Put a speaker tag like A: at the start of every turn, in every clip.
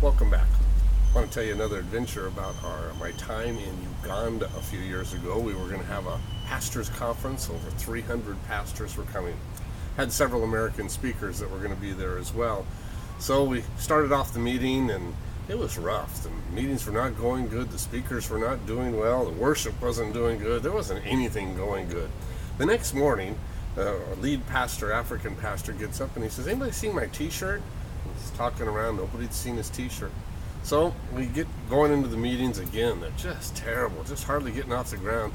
A: Welcome back. I want to tell you another adventure about my time in Uganda a few years ago. We were going to have a pastors conference. Over 300 pastors were coming. Had several American speakers that were going to be there as well. So we started off the meeting, and it was rough. The meetings were not going good. The speakers were not doing well. The worship wasn't doing good. There wasn't anything going good. The next morning, our lead pastor, African pastor, gets up and he says, "Anybody seen my t-shirt?" He's talking around. Nobody'd seen his t-shirt. So we get going into the meetings again. They're just terrible, just hardly getting off the ground.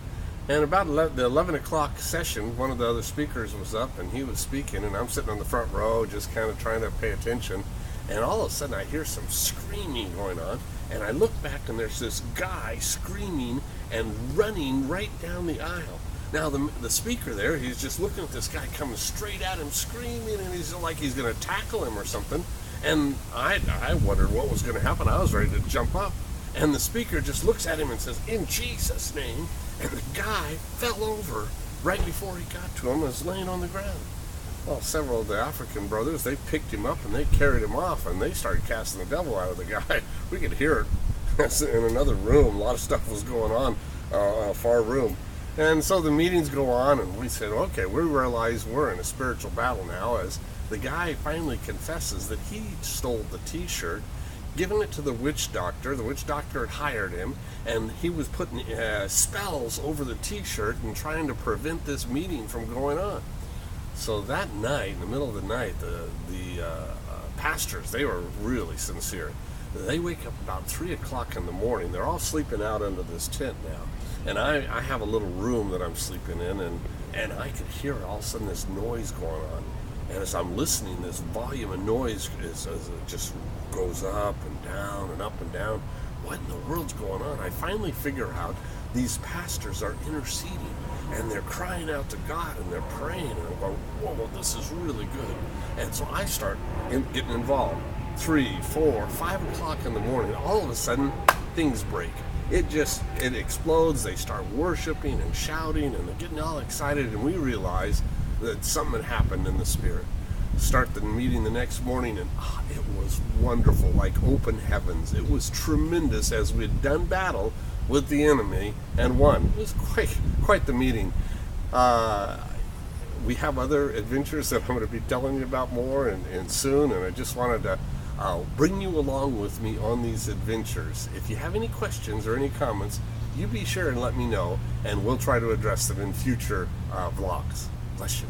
A: And about the 11 o'clock session, one of the other speakers was up and he was speaking, and I'm sitting on the front row just kind of trying to pay attention. And all of a sudden I hear some screaming going on, and I look back and there's this guy screaming and running right down the aisle. Now the speaker there, he's just looking at this guy coming straight at him, screaming, and he's like he's going to tackle him or something. And I wondered what was going to happen. I was ready to jump up. And the speaker just looks at him and says, "In Jesus' name." And the guy fell over right before he got to him and was laying on the ground. Well, several of the African brothers, they picked him up and they carried him off, and they started casting the devil out of the guy. We could hear it in another room. A lot of stuff was going on in a far room. And so the meetings go on, and we said, okay, we realize we're in a spiritual battle now, as the guy finally confesses that he stole the t-shirt, giving it to the witch doctor. The witch doctor had hired him, and he was putting spells over the t-shirt and trying to prevent this meeting from going on. So that night, in the middle of the night, the pastors, they were really sincere. They wake up about 3 o'clock in the morning. They're all sleeping out under this tent now. And I have a little room that I'm sleeping in, and I could hear all of a sudden this noise going on. And as I'm listening, this volume of noise as it just goes up and down and up and down. What in the world's going on? I finally figure out these pastors are interceding, and they're crying out to God, and they're praying, and I'm going, whoa, this is really good. And so I start getting involved. 3, 4, 5 o'clock in the morning, all of a sudden, things break. It explodes. They start worshiping and shouting, and they're getting all excited, and we realize that something had happened in the spirit. Start the meeting the next morning, and it was wonderful, like open heavens. It was tremendous, as we had done battle with the enemy and won. It was quite the meeting. We have other adventures that I'm going to be telling you about more and soon, and I just wanted to bring you along with me on these adventures. If you have any questions or any comments, you be sure and let me know, and we'll try to address them in future vlogs. Bless you.